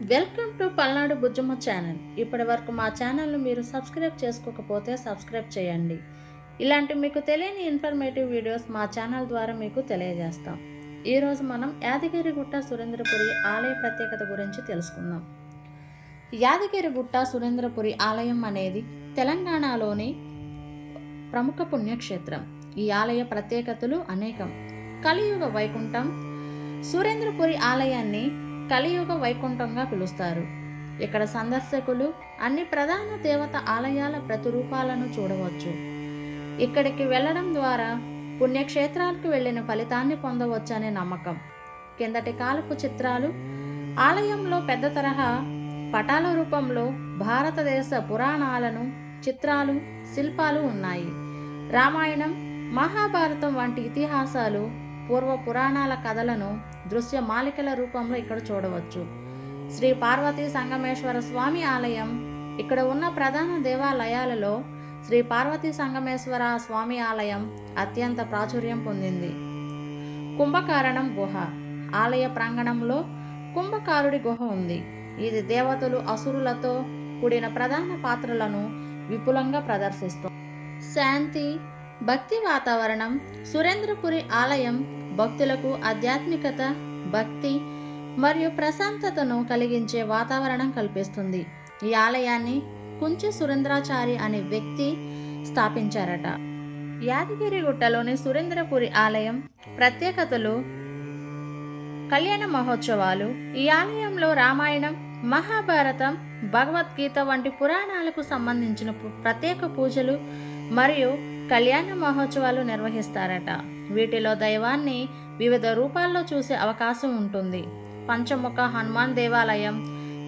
Welcome to Palnadu Bujjamma channel. ఇప్పటి వరకు మా ఛానల్ను మీరు సబ్స్క్రైబ్ చేసుకోకపోతే సబ్స్క్రైబ్ చేయండి. ఇలాంటి మీకు తెలియని ఇన్ఫర్మేటివ్ వీడియోస్ మా ఛానల్ ద్వారా మీకు తెలియజేస్తాం. ఈరోజు మనం యాదగిరిగుట్ట సురేంద్రపురి ఆలయ ప్రత్యేకత గురించి తెలుసుకుందాం. యాదగిరిగుట్ట సురేంద్రపురి ఆలయం అనేది తెలంగాణలోని ప్రముఖ పుణ్యక్షేత్రం. ఈ ఆలయ ప్రత్యేకతలు అనేకం. కలియుగ వైకుంఠం. సురేంద్రపురి ఆలయాన్ని కలియుగ వైకుంఠంగా పిలుస్తారు. ఇక్కడ సందర్శకులు అన్ని ప్రధాన దేవత ఆలయాల ప్రతిరూపాలను చూడవచ్చు. ఇక్కడికి వెళ్ళడం ద్వారా పుణ్యక్షేత్రాలకు వెళ్ళిన ఫలితాన్ని పొందవచ్చనే నమ్మకం. కిందటి కాలపు చిత్రాలు, ఆలయంలో పెద్ద తరహా పటాల రూపంలో భారతదేశ పురాణాలను చిత్రాలు, శిల్పాలు ఉన్నాయి. రామాయణం, మహాభారతం వంటి ఇతిహాసాలు, పూర్వ పురాణాల కథలను దృశ్య మాలికల రూపంలో ఇక్కడ చూడవచ్చు. శ్రీ పార్వతీ సంగమేశ్వర స్వామి ఆలయం ఇక్కడ ఉన్న ప్రధాన దేవాలయాలలో శ్రీ పార్వతీ సంగమేశ్వర స్వామి ఆలయం అత్యంత ప్రాచుర్యం పొందింది. కుంభకారణం గుహ. ఆలయ ప్రాంగణంలో కుంభకారుడి గుహ ఉంది. ఇది దేవతలు, అసురులతో కూడిన ప్రధాన పాత్రలను విపులంగా ప్రదర్శిస్తుంది. శాంతి, భక్తి వాతావరణం. సురేంద్రపురి ఆలయం భక్తులకు ఆధ్యాత్మికత, భక్తి మరియు ప్రశాంతతను కలిగించే వాతావరణం కల్పిస్తుంది. ఈ ఆలయాన్ని కుంచి సురేంద్రాచారి అనే వ్యక్తి స్థాపించారట. యాదగిరిగుట్టలోని సురేంద్రపురి ఆలయం ప్రత్యేకతలు: కళ్యాణ మహోత్సవాలు. ఈ ఆలయంలో రామాయణం, మహాభారతం, భగవద్గీత వంటి పురాణాలకు సంబంధించిన ప్రత్యేక పూజలు మరియు కళ్యాణ మహోత్సవాలు నిర్వహిస్తారట. వీటిలో దైవాన్ని వివిధ రూపాల్లో చూసే అవకాశం ఉంటుంది. పంచముఖ హనుమాన్ దేవాలయం.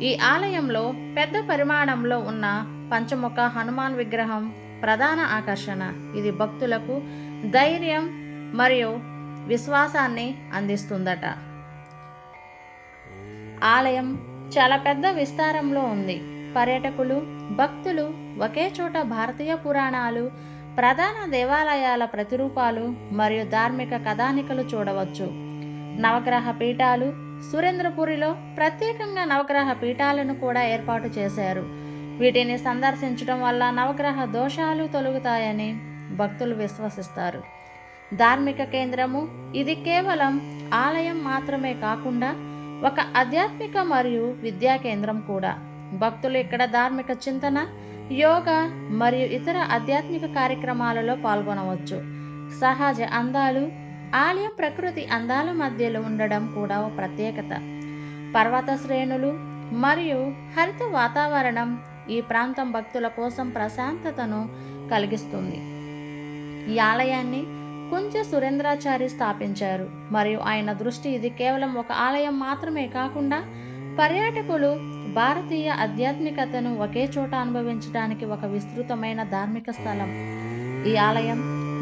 ఈ ఆలయంలో పెద్ద పరిమాణంలో ఉన్న పంచముఖ హనుమాన్ విగ్రహం ప్రధాన ఆకర్షణ. ఇది భక్తులకు ధైర్యం మరియు విశ్వాసాన్ని అందిస్తుందట. ఆలయం చాలా పెద్ద విస్తారంలో ఉంది. పర్యాటకులు, భక్తులు ఒకే చోట భారతీయ పురాణాలు, ప్రధాన దేవాలయాల ప్రతిరూపాలు మరియు ధార్మిక కథానికలు చూడవచ్చు. నవగ్రహ పీఠాలు. సురేంద్రపురిలో ప్రత్యేకంగా నవగ్రహ పీఠాలను కూడా ఏర్పాటు చేశారు. వీటిని సందర్శించడం వల్ల నవగ్రహ దోషాలు తొలగుతాయని భక్తులు విశ్వసిస్తారు. ధార్మిక కేంద్రము. ఇది కేవలం ఆలయం మాత్రమే కాకుండా ఒక ఆధ్యాత్మిక మరియు విద్యా కేంద్రం కూడా. భక్తులు ఇక్కడ ధార్మిక చింతన, యోగా మరియు ఇతర ఆధ్యాత్మిక కార్యక్రమాలలో పాల్గొనవచ్చు. సహజ అందాలు. ఆలయం ప్రకృతి అందాల మధ్యలో ఉండడం కూడా ఒక ప్రత్యేకత. పర్వత శ్రేణులు మరియు హరిత వాతావరణం ఈ ప్రాంతం భక్తుల కోసం ప్రశాంతతను కలిగిస్తుంది. ఈ ఆలయాన్ని కుంచి సురేంద్రాచారి స్థాపించారు మరియు ఆయన దృష్టి ఇది కేవలం ఒక ఆలయం మాత్రమే కాకుండా పర్యాటకులు భారతీయ ఆధ్యాత్మికతను ఒకే చోట అనుభవించడానికి ఒక విస్తృతమైన ధార్మిక స్థలం. ఈ ఆలయం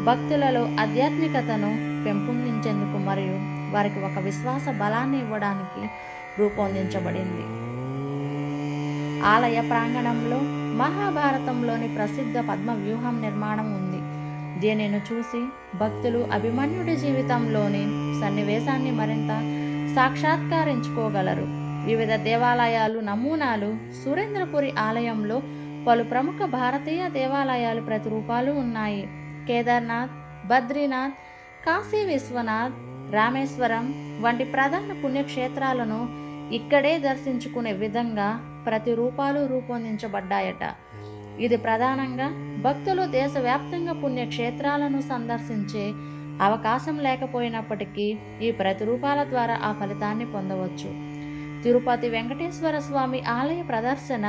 భక్తులలో ఆధ్యాత్మికతను పెంపొందించేందుకు మరియు వారికి ఒక విశ్వాస బలాన్ని ఇవ్వడానికి రూపొందించబడింది. ఆలయ ప్రాంగణంలో మహాభారతంలోని ప్రసిద్ధ పద్మ వ్యూహం నిర్మాణం ఉంది. దీనిని చూసి భక్తులు అభిమన్యుడి జీవితంలోని సన్నివేశాన్ని మరింత సాక్షాత్కరించుకోగలరు. వివిధ దేవాలయాలు నమూనాలు. సురేంద్రపురి ఆలయంలో పలు ప్రముఖ భారతీయ దేవాలయాలు ప్రతిరూపాలు ఉన్నాయి. కేదార్నాథ్, బద్రీనాథ్, కాశీ విశ్వనాథ్, రామేశ్వరం వంటి ప్రధాన పుణ్యక్షేత్రాలను ఇక్కడే దర్శించుకునే విధంగా ప్రతిరూపాలు రూపొందించబడ్డాయట. ఇది ప్రధానంగా భక్తులు దేశవ్యాప్తంగా పుణ్యక్షేత్రాలను సందర్శించే అవకాశం లేకపోయినప్పటికీ ఈ ప్రతిరూపాల ద్వారా ఆ ఫలితాన్ని పొందవచ్చు. తిరుపతి వెంకటేశ్వర స్వామి ఆలయ ప్రదర్శన.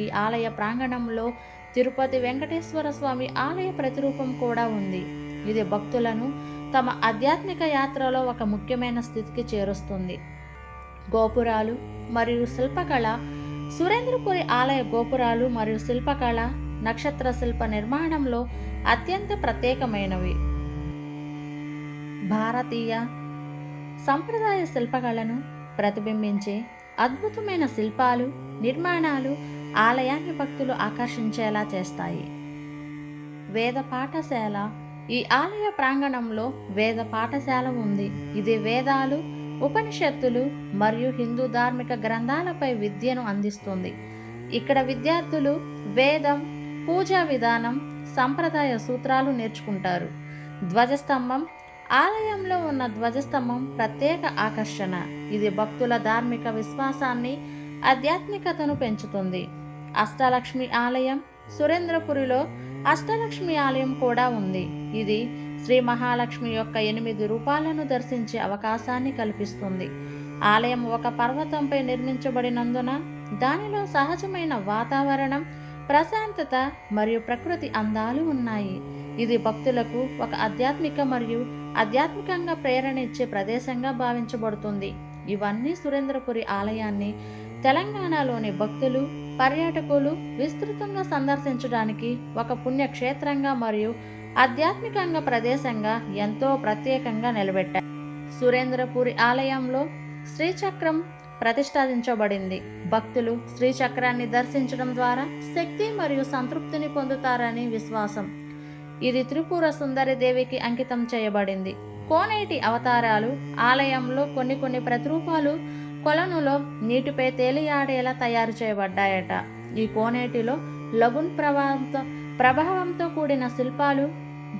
ఈ ఆలయ ప్రాంగణంలో తిరుపతి వెంకటేశ్వర స్వామి ఆలయ ప్రతిరూపం కూడా ఉంది. ఇది భక్తులను తమ ఆధ్యాత్మిక యాత్రలో ఒక ముఖ్యమైన స్థితికి చేరుస్తుంది. గోపురాలు మరియు శిల్పకళ. సురేంద్రపురి ఆలయ గోపురాలు మరియు శిల్పకళ నక్షత్ర శిల్ప నిర్మాణంలో అత్యంత ప్రత్యేకమైనవి. భారతీయ సంప్రదాయ శిల్పకళను ప్రతిబింబించే అద్భుతమైన శిల్పాలు, నిర్మాణాలు ఆలయాన్ని భక్తులు ఆకర్షించేలా చేస్తాయి. వేద పాఠశాల. ఈ ఆలయ ప్రాంగణంలో వేద పాఠశాల ఉంది. ఇది వేదాలు ఉపనిషత్తులు మరియు హిందూ ధార్మిక గ్రంథాలపై విద్యను అందిస్తుంది. ఇక్కడ విద్యార్థులు వేదం, పూజా విధానం, సంప్రదాయ సూత్రాలు నేర్చుకుంటారు. ధ్వజస్తంభం. ఆలయంలో ఉన్న ధ్వజస్తంభం ప్రత్యేక ఆకర్షణ. ఇది భక్తుల ధార్మిక విశ్వాసాన్ని, ఆధ్యాత్మికతను పెంచుతుంది. అష్టలక్ష్మి ఆలయం. సురేంద్రపురిలో అష్టలక్ష్మి ఆలయం కూడా ఉంది. ఇది శ్రీ మహాలక్ష్మి యొక్క 8 రూపాలను దర్శించే అవకాశాన్ని కల్పిస్తుంది. ఆలయం ఒక పర్వతంపై నిర్మించబడినందున దానిలో సహజమైన వాతావరణం, ప్రశాంతత మరియు ప్రకృతి అందాలు ఉన్నాయి. ఇది భక్తులకు ఒక ఆధ్యాత్మిక మరియు ఆధ్యాత్మికంగా ప్రేరణ ఇచ్చే ప్రదేశంగా భావించబడుతుంది. ఇవన్నీ సురేంద్రపురి ఆలయాన్ని తెలంగాణలోని భక్తులు, పర్యాటకులు విస్తృతంగా సందర్శించడానికి ఒక పుణ్యక్షేత్రంగా మరియు ఆధ్యాత్మికంగా ప్రదేశంగా ఎంతో ప్రత్యేకంగా నిలబెట్టారు. సురేంద్రపురి ఆలయంలో శ్రీచక్రం ప్రతిష్ఠించబడింది. భక్తులు శ్రీచక్రాన్ని దర్శించడం ద్వారా శక్తి మరియు సంతృప్తిని పొందుతారని విశ్వాసం. ఇది త్రిపుర సుందరి దేవికి అంకితం చేయబడింది. కోనేటి అవతారాలు. ఆలయంలో కొన్ని ప్రతిరూపాలు కొలనులో నీటిపై తేలియాడేలా తయారు చేయబడ్డాయట. ఈ కోనేటిలో లగున్ ప్రభావంతో కూడిన శిల్పాలు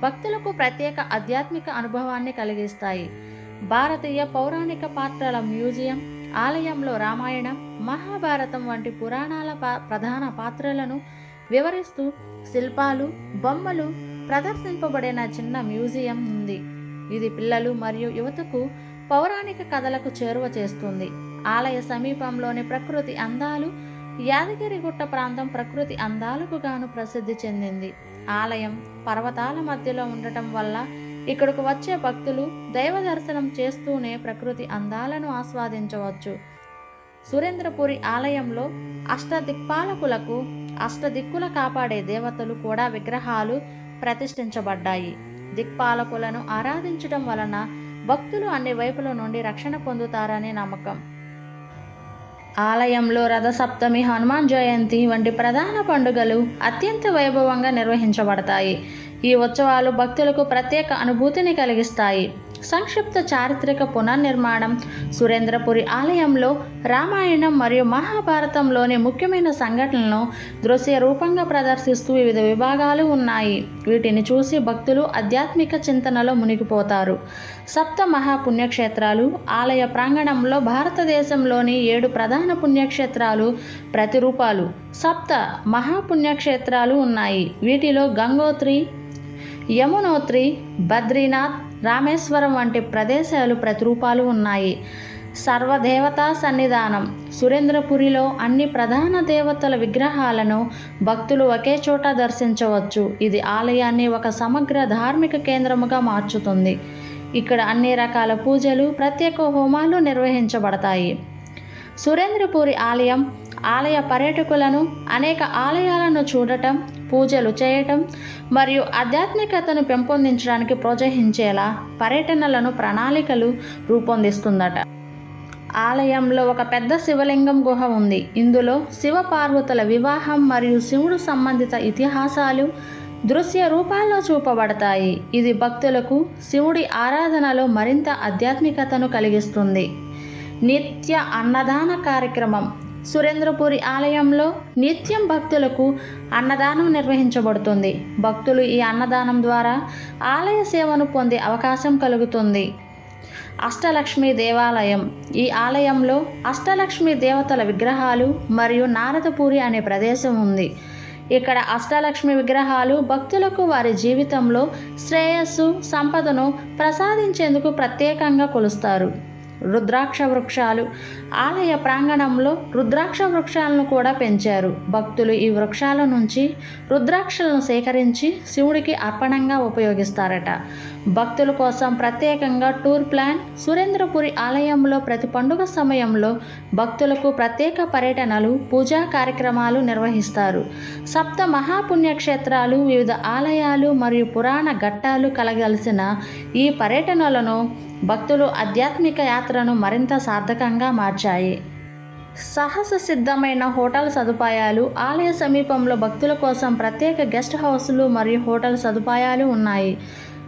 భక్తులకు ప్రత్యేక ఆధ్యాత్మిక అనుభవాన్ని కలిగిస్తాయి. భారతీయ పౌరాణిక పాత్రల మ్యూజియం. ఆలయంలో రామాయణం, మహాభారతం వంటి పురాణాల ప్రధాన పాత్రలను వివరిస్తూ శిల్పాలు, బొమ్మలు ప్రదర్శింపబడిన చిన్న మ్యూజియం ఉంది. ఇది పిల్లలు మరియు యువతకు పౌరాణిక కథలకు చేరువ చేస్తుంది. ఆలయ సమీపంలోని ప్రకృతి అందాలు. యాదగిరిగుట్ట ప్రాంతం ప్రకృతి అందాలకు గాను ప్రసిద్ధి చెందింది. ఆలయం పర్వతాల మధ్యలో ఉండటం వల్ల ఇక్కడకు వచ్చే భక్తులు దైవ దర్శనం చేస్తూనే ప్రకృతి అందాలను ఆస్వాదించవచ్చు. సురేంద్రపురి ఆలయంలో అష్టదిక్పాలకులకు, అష్టదిక్కుల కాపాడే దేవతలు కూడా విగ్రహాలు ప్రతిష్ఠించబడ్డాయి. దిక్పాలకులను ఆరాధించడం వలన భక్తులు అన్ని వైపుల నుండి రక్షణ పొందుతారనే నమ్మకం. ఆలయంలో రథసప్తమి, హనుమాన్ జయంతి వంటి ప్రధాన పండుగలు అత్యంత వైభవంగా నిర్వహించబడతాయి. ఈ ఉత్సవాలు భక్తులకు ప్రత్యేక అనుభూతిని కలిగిస్తాయి. సంక్షిప్త చారిత్రక పునర్నిర్మాణం. సురేంద్రపురి ఆలయంలో రామాయణం మరియు మహాభారతంలోని ముఖ్యమైన సంఘటనలను దృశ్య రూపంగా ప్రదర్శిస్తూ వివిధ విభాగాలు ఉన్నాయి. వీటిని చూసి భక్తులు ఆధ్యాత్మిక చింతనలో మునిగిపోతారు. సప్త మహాపుణ్యక్షేత్రాలు. ఆలయ ప్రాంగణంలో భారతదేశంలోని 7 ప్రధాన పుణ్యక్షేత్రాలు ప్రతిరూపాలు, సప్త మహాపుణ్యక్షేత్రాలు ఉన్నాయి. వీటిలో గంగోత్రి, యమునోత్రి, బద్రీనాథ్, రామేశ్వరం వంటి ప్రదేశాలు ప్రతిరూపాలు ఉన్నాయి. సర్వదేవతా సన్నిధానం. సురేంద్రపురిలో అన్ని ప్రధాన దేవతల విగ్రహాలను భక్తులు ఒకే చోట దర్శించవచ్చు. ఇది ఆలయాన్ని ఒక సమగ్ర ధార్మిక కేంద్రముగా మార్చుతుంది. ఇక్కడ అన్ని రకాల పూజలు, ప్రత్యేక హోమాలు నిర్వహించబడతాయి. సురేంద్రపురి ఆలయం ఆలయ పర్యాటకులను అనేక ఆలయాలను చూడటం, పూజలు చేయటం మరియు ఆధ్యాత్మికతను పెంపొందించడానికి ప్రోత్సహించేలా పర్యటనలను ప్రణాళికలు రూపొందిస్తుందట. ఆలయంలో ఒక పెద్ద శివలింగం గుహ ఉంది. ఇందులో శివపార్వతుల వివాహం మరియు శివుడు సంబంధిత ఇతిహాసాలు దృశ్య రూపాల్లో చూపబడతాయి. ఇది భక్తులకు శివుడి ఆరాధనలో మరింత ఆధ్యాత్మికతను కలిగిస్తుంది. నిత్య అన్నదాన కార్యక్రమం. సురేంద్రపురి ఆలయంలో నిత్యం భక్తులకు అన్నదానం నిర్వహించబడుతుంది. భక్తులు ఈ అన్నదానం ద్వారా ఆలయ సేవను పొందే అవకాశం కలుగుతుంది. అష్టలక్ష్మి దేవాలయం. ఈ ఆలయంలో అష్టలక్ష్మి దేవతల విగ్రహాలు మరియు నారదపూరి అనే ప్రదేశం ఉంది. ఇక్కడ అష్టలక్ష్మి విగ్రహాలు భక్తులకు వారి జీవితంలో శ్రేయస్సు, సంపదను ప్రసాదించేందుకు ప్రత్యేకంగా కొలుస్తారు. రుద్రాక్ష వృక్షాలు. ఆలయ ప్రాంగణంలో రుద్రాక్ష వృక్షాలను కూడా పెంచారు. భక్తులు ఈ వృక్షాల నుంచి రుద్రాక్షలను సేకరించి శివుడికి అర్పణంగా ఉపయోగిస్తారట. భక్తుల కోసం ప్రత్యేకంగా టూర్ ప్లాన్. సురేంద్రపురి ఆలయంలో ప్రతి పండుగ సమయంలో భక్తులకు ప్రత్యేక పర్యటనలు, పూజా కార్యక్రమాలు నిర్వహిస్తారు. సప్త మహాపుణ్యక్షేత్రాలు, వివిధ ఆలయాలు మరియు పురాణ ఘట్టాలు కలగలిసిన ఈ పర్యటనలను భక్తులు ఆధ్యాత్మిక యాత్రను మరింత సార్థకంగా మార్చాయి. సహజ సిద్ధమైన హోటల్ సదుపాయాలు. ఆలయ సమీపంలో భక్తుల కోసం ప్రత్యేక గెస్ట్ హౌస్లు మరియు హోటల్ సదుపాయాలు ఉన్నాయి.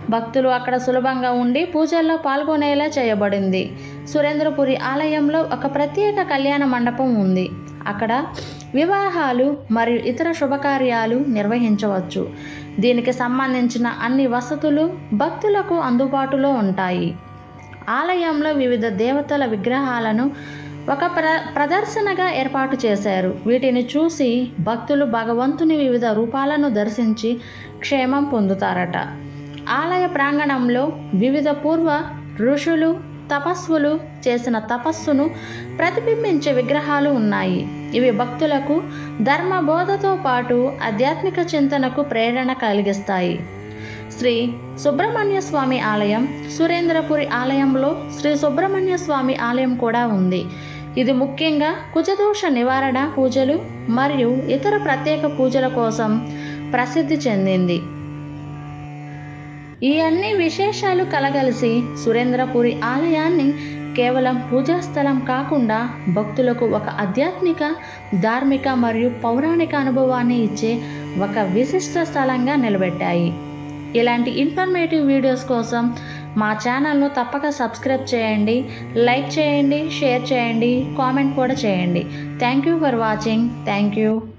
భక్తులు అక్కడ సులభంగా ఉండి పూజల్లో పాల్గొనేలా చేయబడింది. సురేంద్రపురి ఆలయంలో ఒక ప్రత్యేక కళ్యాణ మండపం ఉంది. అక్కడ వివాహాలు మరియు ఇతర శుభకార్యాలు నిర్వహించవచ్చు. దీనికి సంబంధించిన అన్ని వసతులు భక్తులకు అందుబాటులో ఉంటాయి. ఆలయంలో వివిధ దేవతల విగ్రహాలను ఒక ప్రదర్శనగా ఏర్పాటు చేశారు. వీటిని చూసి భక్తులు భగవంతుని వివిధ రూపాలను దర్శించి క్షేమం పొందుతారట. ఆలయ ప్రాంగణంలో వివిధ పూర్వ ఋషులు తపస్సులు చేసిన తపస్సును ప్రతిబింబించే విగ్రహాలు ఉన్నాయి. ఇవి భక్తులకు ధర్మబోధతో పాటు ఆధ్యాత్మిక చింతనకు ప్రేరణ కలిగిస్తాయి. శ్రీ సుబ్రహ్మణ్య స్వామి ఆలయం. సురేంద్రపురి ఆలయంలో శ్రీ సుబ్రహ్మణ్య స్వామి ఆలయం కూడా ఉంది. ఇది ముఖ్యంగా కుజదోష నివారణ పూజలు మరియు ఇతర ప్రత్యేక పూజల కోసం ప్రసిద్ధి చెందింది. ఈ అన్ని విశేషాలు కలగలిసి సురేంద్రపురి ఆలయాన్ని కేవలం పూజా స్థలం కాకుండా భక్తులకు ఒక ఆధ్యాత్మిక, ధార్మిక మరియు పౌరాణిక అనుభవాన్ని ఇచ్చే ఒక విశిష్ట స్థలంగా నిలబెట్టాయి. ఇలాంటి ఇన్ఫర్మేటివ్ వీడియోస్ కోసం మా ఛానల్ను తప్పక సబ్స్క్రైబ్ చేయండి, లైక్ చేయండి, షేర్ చేయండి, కామెంట్ కూడా చేయండి. Thank you for watching. Thank you.